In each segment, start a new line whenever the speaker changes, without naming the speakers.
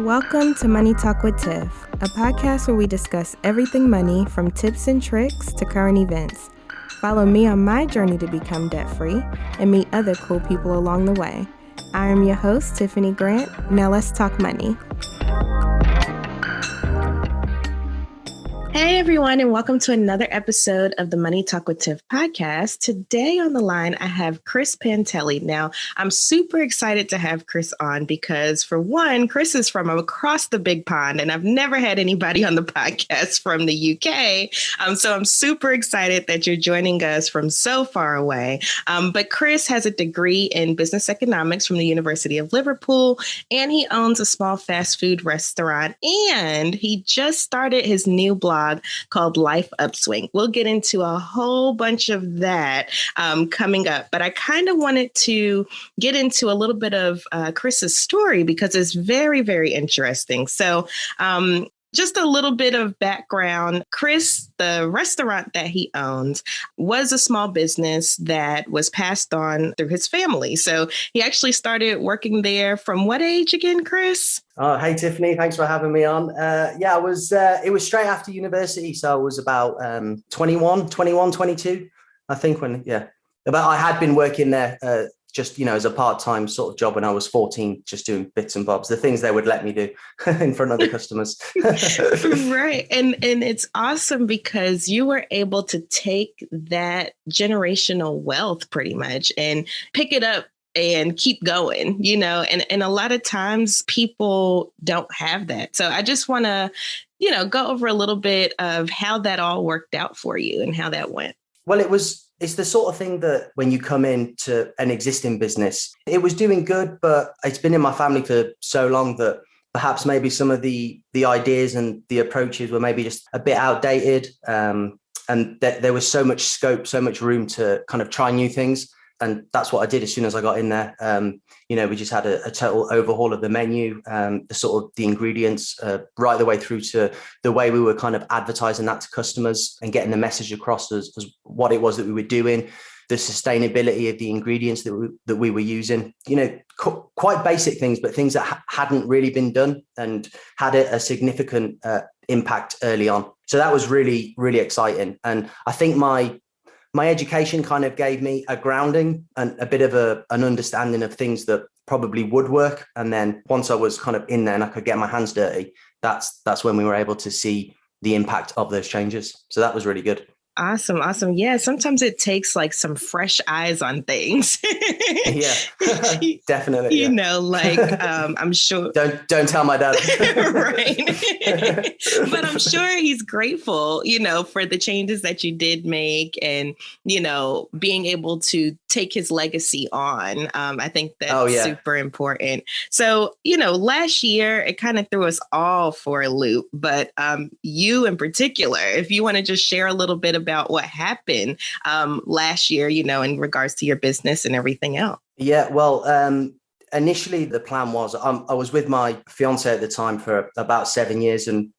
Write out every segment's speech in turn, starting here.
Welcome to Money Talk with Tiff, a podcast where we discuss everything money from tips and tricks to current events. Follow me on my journey to become debt-free and meet other cool people along the way. I am your host, Tiffany Grant. Now let's talk money. Hey everyone, and welcome to another episode of the Money Talk with Tiff podcast. Today on the line, I have Chris Panteli. Now, I'm super excited to have Chris on because, for one, Chris is from across the big pond, and I've never had anybody on the podcast from the UK. So I'm super excited that you're joining us from so far away. But Chris has a degree in business economics from the University of Liverpool, and he owns a small fast food restaurant, and he just started his new blog called Life Upswing. We'll get into a whole bunch of that coming up, but I kind of wanted to get into a little bit of Chris's story because it's very, very interesting. So just a little bit of background. Chris, the restaurant that he owns was a small business that was passed on through his family. So he actually started working there from what age again, Chris?
Oh, hey, Tiffany. Thanks for having me on. It was straight after university. So I was about 21, 22, I think But I had been working there just, as a part-time sort of job when I was 14, just doing bits and bobs, the things they would let me do in front of the customers.
Right. And it's awesome because you were able to take that generational wealth pretty much and pick it up and keep going, and a lot of times people don't have that. So I just want to, go over a little bit of how that all worked out for you and how that went.
Well, it's the sort of thing that when you come into an existing business, it was doing good, but it's been in my family for so long that perhaps maybe some of the ideas and the approaches were maybe just a bit outdated. And that there was so much scope, so much room to kind of try new things. And that's what I did as soon as I got in there. We just had a total overhaul of the menu, the ingredients, right the way through to the way we were kind of advertising that to customers and getting the message across as what it was that we were doing, the sustainability of the ingredients that we were using, quite basic things, but things that hadn't really been done and had a significant impact early on. So that was really, really exciting. And I think my education kind of gave me a grounding and a bit of an understanding of things that probably would work. And then once I was kind of in there and I could get my hands dirty, that's when we were able to see the impact of those changes. So that was really good.
Awesome. Yeah. Sometimes it takes like some fresh eyes on things.
Yeah, definitely.
I'm sure.
Don't tell my dad.
Right. But I'm sure he's grateful, for the changes that you did make and, being able to take his legacy on. I think that's super important. So, last year it kind of threw us all for a loop, but you in particular, if you want to just share a little bit about what happened last year, in regards to your business and everything else.
Yeah, well, initially the plan was I was with my fiance at the time for about 7 years, and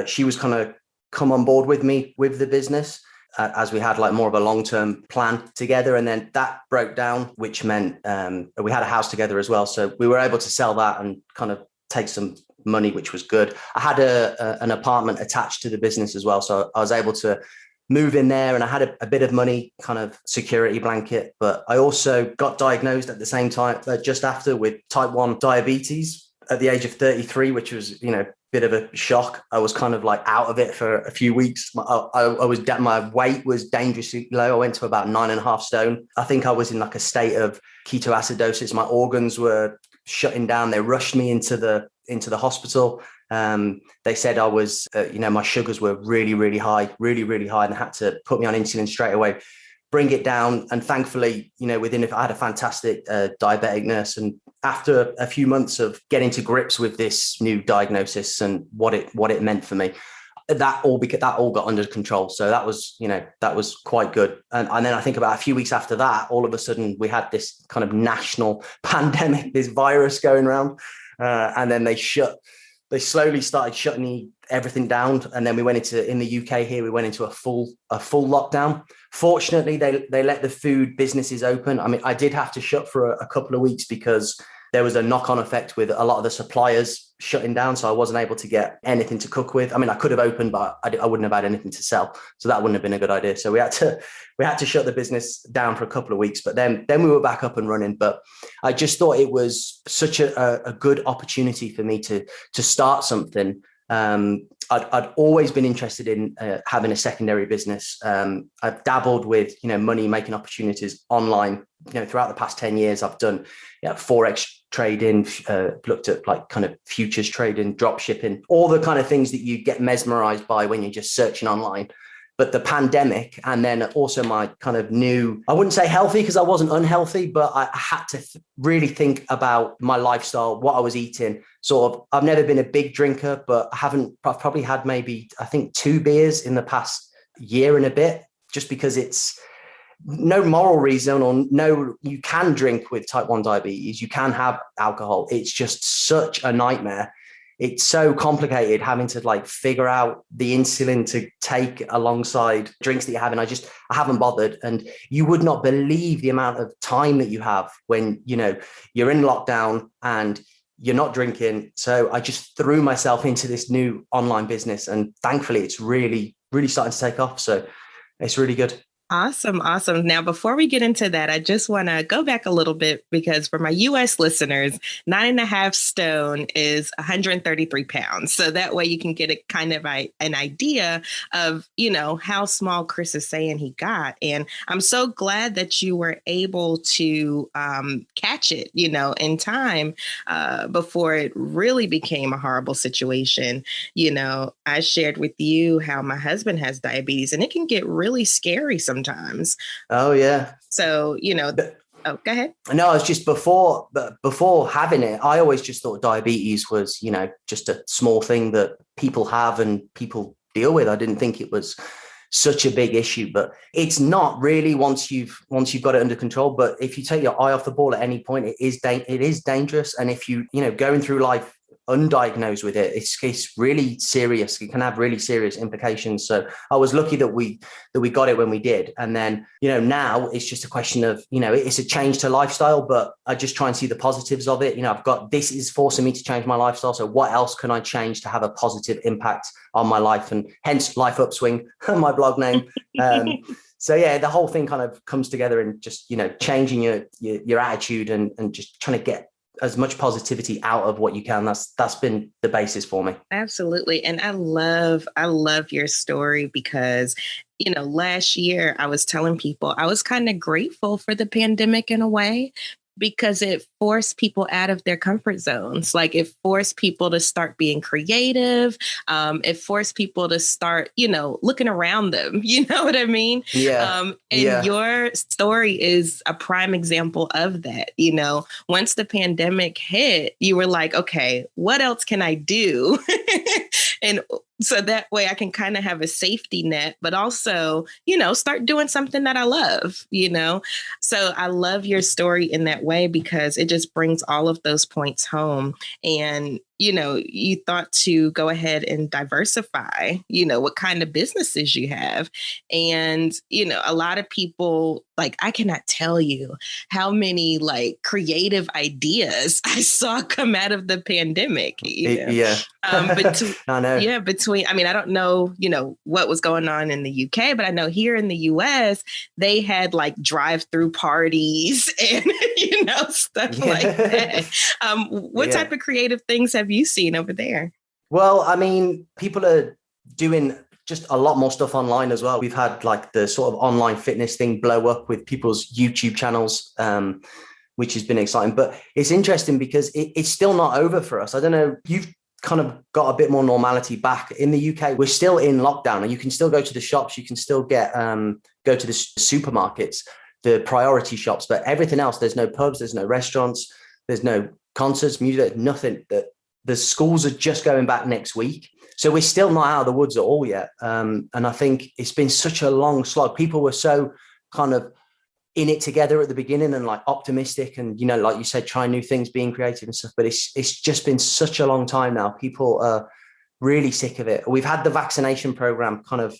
she was kind of come on board with me with the business as we had like more of a long-term plan together. And then that broke down, which meant we had a house together as well. So we were able to sell that and kind of take some money, which was good. I had an apartment attached to the business as well. So I was able to move in there and I had a bit of money, kind of security blanket. But I also got diagnosed at the same time, just after, with type 1 diabetes at the age of 33, which was, bit of a shock. I was kind of like out of it for a few weeks. My weight was dangerously low. I went to about 9.5 stone. I think I was in like a state of ketoacidosis. My organs were shutting down. They rushed me into the hospital. They said I was, my sugars were really, really high, really, really high, and had to put me on insulin straight away, bring it down. And thankfully, I had a fantastic diabetic nurse. And after a few months of getting to grips with this new diagnosis and what it meant for me, that all got under control. So that was quite good. And then I think about a few weeks after that, all of a sudden we had this kind of national pandemic, this virus going around, and then they slowly started shutting everything down. And then in the UK here, we went into a full lockdown. Fortunately, they let the food businesses open. I mean, I did have to shut for a couple of weeks because there was a knock-on effect with a lot of the suppliers shutting down. So I wasn't able to get anything to cook with. I mean, I could have opened, but I wouldn't have had anything to sell. So that wouldn't have been a good idea. So we had to shut the business down for a couple of weeks, but then we were back up and running. But I just thought it was such a good opportunity for me to start something. I'd always been interested in having a secondary business. I've dabbled with, money making opportunities online. Throughout the past 10 years, I've done Forex trading, looked at like kind of futures trading, drop shipping, all the kind of things that you get mesmerized by when you're just searching online. But the pandemic, and then also my kind of new, I wouldn't say healthy because I wasn't unhealthy, but I had to really think about my lifestyle, what I was eating. Sort of, I've never been a big drinker, but I've probably had maybe, I think 2 beers in the past year and a bit, just because it's no moral reason or no, you can drink with type 1 diabetes, you can have alcohol. It's just such a nightmare. It's so complicated having to like figure out the insulin to take alongside drinks that you're having. I haven't bothered. And you would not believe the amount of time that you have when, you're in lockdown and you're not drinking. So I just threw myself into this new online business, and thankfully it's really, really starting to take off. So it's really good.
Awesome. Awesome. Now, before we get into that, I just want to go back a little bit because for my US listeners, 9.5 stone is 133 pounds. So that way you can get a kind of an idea of, how small Chris is saying he got. And I'm so glad that you were able to catch it, in time before it really became a horrible situation. I shared with you how my husband has diabetes, and it can get really scary sometimes.
Oh, yeah.
So, go ahead.
No, it's just before having it, I always just thought diabetes was, just a small thing that people have and people deal with. I didn't think it was such a big issue, but it's not really once you've got it under control. But if you take your eye off the ball at any point, it is dangerous. And if you, going through life undiagnosed with it, it's really serious. It can have really serious implications. So I was lucky that we got it when we did. And then, now it's just a question of, it's a change to lifestyle, but I just try and see the positives of it. This is forcing me to change my lifestyle. So what else can I change to have a positive impact on my life? And hence Life Upswing, my blog name. So yeah, the whole thing kind of comes together and just, changing your attitude and just trying to get as much positivity out of what you can. That's been the basis for me.
Absolutely. And I love your story because, last year I was telling people I was kind of grateful for the pandemic in a way, because it forced people out of their comfort zones. Like it forced people to start being creative. It forced people to start, looking around them. You know what I mean?
Yeah.
Your story is a prime example of that. Once the pandemic hit, you were like, okay, what else can I do? And so that way I can kind of have a safety net, but also, start doing something that I love, So I love your story in that way because it just brings all of those points home. And, you thought to go ahead and diversify, what kind of businesses you have. And, a lot of people, like, I cannot tell you how many creative ideas I saw come out of the pandemic.
Yeah.
I know. Yeah. I don't know, what was going on in the UK, but I know here in the US, they had drive-through parties and, stuff like that. What type of creative things have you seen over there?
Well, people are doing just a lot more stuff online as well. We've had the sort of online fitness thing blow up with people's YouTube channels, which has been exciting. But it's interesting because it's still not over for us. I don't know, you've kind of got a bit more normality back. In the UK, we're still in lockdown and you can still go to the shops, you can still get go to the supermarkets, the priority shops, but everything else, there's no pubs, there's no restaurants, there's no concerts, music, nothing. The schools are just going back next week. So we're still not out of the woods at all yet. And I think it's been such a long slog. People were so kind of in it together at the beginning and optimistic and, like you said, trying new things, being creative and stuff. But it's just been such a long time now. People are really sick of it. We've had the vaccination program kind of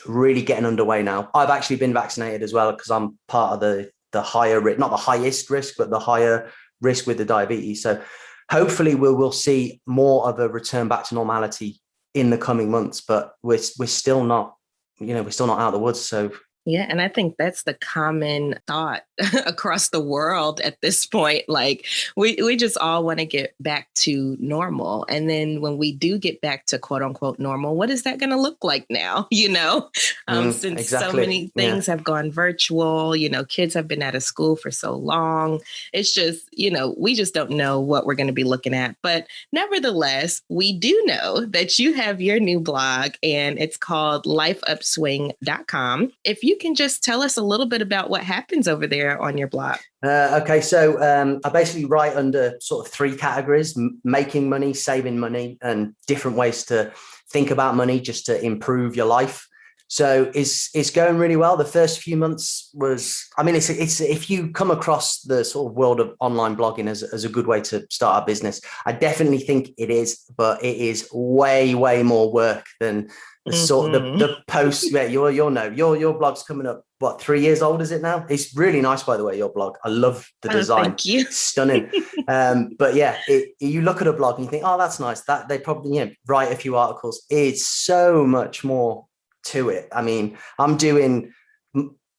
really getting underway now. I've actually been vaccinated as well because I'm part of the higher risk, not the highest risk, but the higher risk with the diabetes. So hopefully we'll see more of a return back to normality in the coming months, but we're still not, we're still not out of the woods. So
yeah. And I think that's the common thought across the world at this point. Like we just all want to get back to normal. And then when we do get back to quote unquote normal, what is that going to look like now? Since
exactly.
so many things have gone virtual, kids have been out of school for so long. It's just, we just don't know what we're going to be looking at. But nevertheless, we do know that you have your new blog and it's called lifeupswing.com. If you can just tell us a little bit about what happens over there on your blog.
Okay, so I basically write under sort of 3 categories: making money, saving money, and different ways to think about money just to improve your life. So it's going really well. The first few months was, it's if you come across the sort of world of online blogging as a good way to start a business, I definitely think it is, but it is way, way more work than the sort of the posts. Yeah, you'll know your blog's coming up. What, 3 years old is it now? It's really nice, by the way, your blog. I love the design.
Thank you.
Stunning. But yeah, you look at a blog and you think, oh, that's nice. That they probably write a few articles. It's so much more to it. I'm doing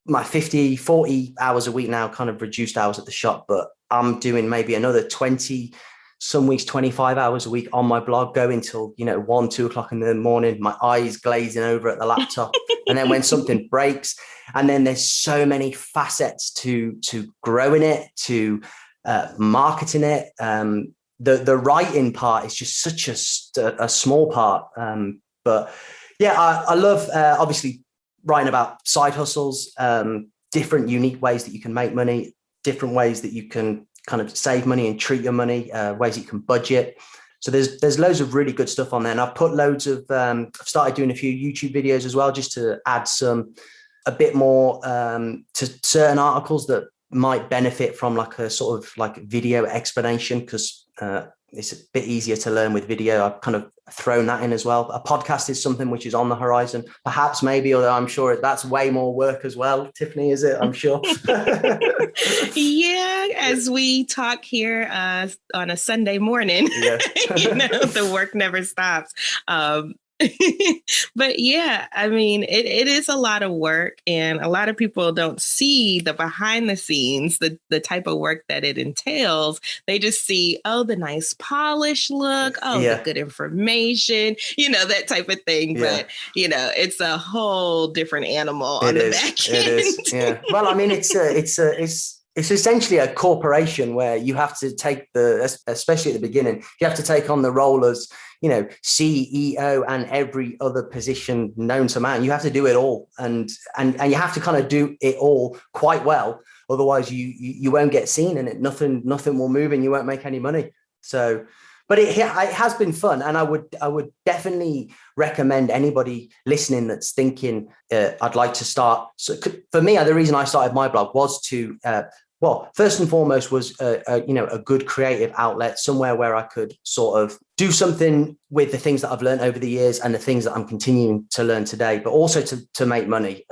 my 40 hours a week now, kind of reduced hours at the shop, but I'm doing maybe another 20, some weeks 25 hours a week on my blog, going till 1, 2 o'clock in the morning, my eyes glazing over at the laptop. And then when something breaks, and then there's so many facets to growing it, to marketing it. The writing part is just such a small part. But yeah, I love obviously writing about side hustles, different unique ways that you can make money, different ways that you can kind of save money and treat your money, ways you can budget. So there's loads of really good stuff on there. And I've put loads of, I've started doing a few YouTube videos as well, just to add a bit more to certain articles that might benefit from like a sort of like video explanation, because it's a bit easier to learn with video. I've kind of thrown that in as well. A podcast is something which is on the horizon, perhaps, maybe, although I'm sure that's way more work as well. Tiffany, is it? I'm sure.
Yeah, as we talk here on a Sunday morning, the work never stops. But yeah, it is a lot of work, and a lot of people don't see the behind the scenes, the type of work that it entails. They just see, the nice polished look, the good information, that type of thing. Yeah. But, it's a whole different animal on the back end. It is,
yeah. Well, it's essentially a corporation where you have to take especially at the beginning, you have to take on the role as, CEO and every other position known to man. You have to do it all, and you have to kind of do it all quite well. Otherwise you won't get seen, and nothing will move, and you won't make any money. So, but it has been fun. And I would definitely recommend anybody listening that's thinking, I'd like to start. So for me, the reason I started my blog was to, first and foremost was a good creative outlet, somewhere where I could sort of do something with the things that I've learned over the years and the things that I'm continuing to learn today, but also to make money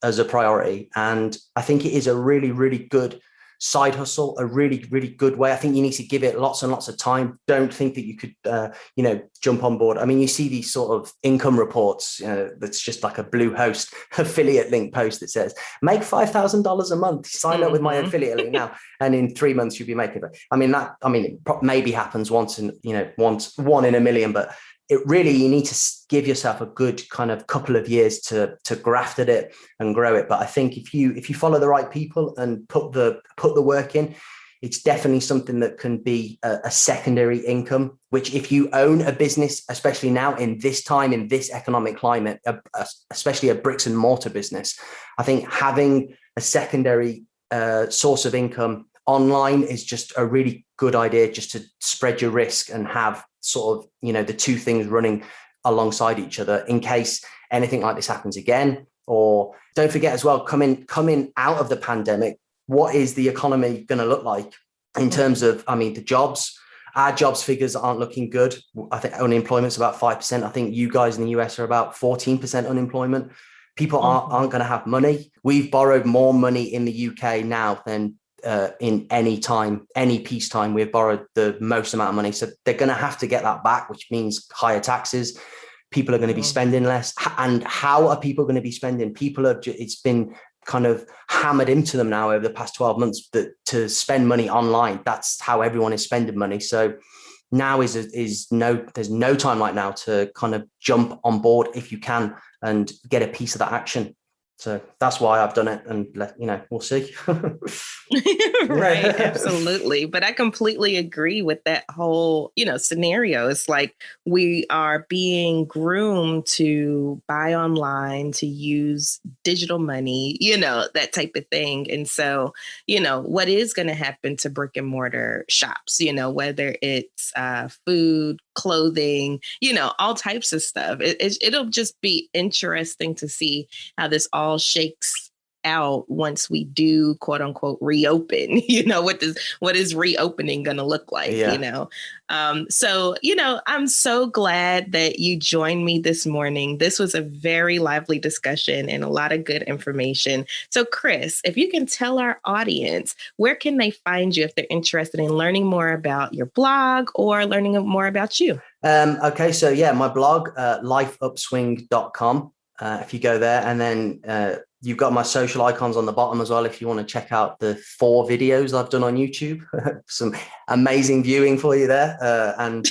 as a priority. And I think it is a really, really good side hustle, a really, really good way. I think you need to give it lots and lots of time. Don't think that you could, jump on board. You see these sort of income reports, that's just like a Bluehost affiliate link post that says, make $5,000 a month, sign up with my affiliate link now. And in 3 months, you'll be making it. It maybe happens once in a million, but it really, you need to give yourself a good kind of couple of years to graft at it and grow it. But I think if you follow the right people and put the work in, it's definitely something that can be a secondary income, which if you own a business, especially now in this time, in this economic climate, especially a bricks and mortar business, I think having a secondary source of income online is just a really good idea, just to spread your risk and have sort of, the two things running alongside each other in case anything like this happens again. Or don't forget as well, coming out of the pandemic, what is the economy going to look like in terms of, the jobs? Our jobs figures aren't looking good. I think unemployment's about 5%. I think you guys in the US are about 14% unemployment. People aren't going to have money. We've borrowed more money in the UK now than in any time, any peacetime, we've borrowed the most amount of money. So they're going to have to get that back, which means higher taxes. People are going to be spending less. And how are people going to be spending? It's been kind of hammered into them now over the past 12 months that to spend money online, that's how everyone is spending money. So now there's no time right now to kind of jump on board if you can and get a piece of that action. So that's why I've done it, and we'll see.
Right, absolutely. But I completely agree with that whole, scenario. It's like we are being groomed to buy online, to use digital money, that type of thing. And so, what is going to happen to brick and mortar shops, whether it's food, clothing, all types of stuff. It'll just be interesting to see how this all shakes out once we do quote unquote reopen. What is reopening going to look like? So I'm so glad that you joined me this morning. This was a very lively discussion and a lot of good information. So Chris, if you can tell our audience, where can they find you if they're interested in learning more about your blog or learning more about you?
Okay, so my blog, lifeupswing.com. If you go there, and then you've got my social icons on the bottom as well if you want to check out the 4 videos I've done on YouTube. Some amazing viewing for you there. I've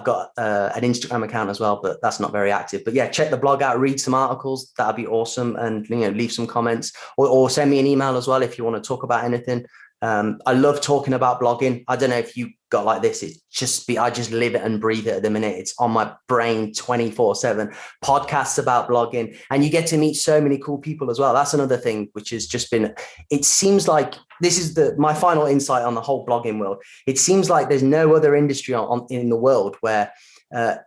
got an Instagram account as well, but that's not very active. But check the blog out, read some articles. That'd be awesome. And leave some comments or send me an email as well if you want to talk about anything. I love talking about blogging. I don't know if you got like this. I just live it and breathe it at the minute. It's on my brain 24/7. Podcasts about blogging, and you get to meet so many cool people as well. That's another thing which has just been, it seems like this is my final insight on the whole blogging world. It seems like there's no other industry in the world where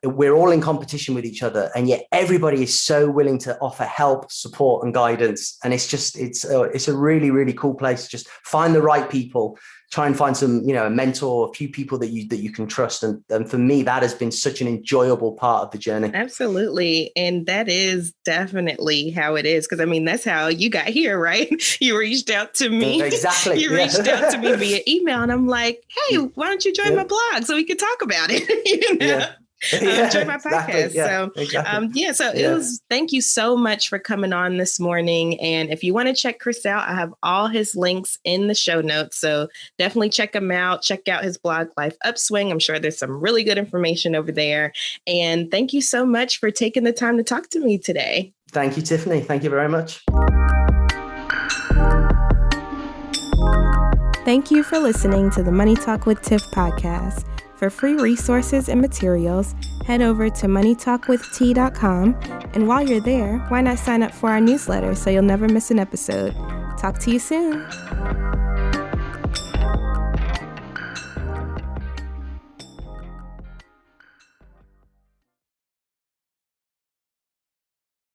we're all in competition with each other, and yet everybody is so willing to offer help, support, and guidance. And it's a really, really cool place. Just find the right people, try and find some, a mentor, a few people that you can trust. And for me, that has been such an enjoyable part of the journey.
Absolutely. And that is definitely how it is. Because that's how you got here, right? You reached out to me.
Exactly.
You reached out to me via email, and I'm like, hey, why don't you join my blog so we could talk about it?
Yeah.
Join my podcast. Thank you so much for coming on this morning. And if you want to check Chris out, I have all his links in the show notes. So definitely check him out. Check out his blog, Life Upswing. I'm sure there's some really good information over there. And thank you so much for taking the time to talk to me today.
Thank you, Tiffany. Thank you very much.
Thank you for listening to the Money Talk with Tiff podcast. For free resources and materials, head over to moneytalkwitht.com. And while you're there, why not sign up for our newsletter so you'll never miss an episode? Talk to you soon.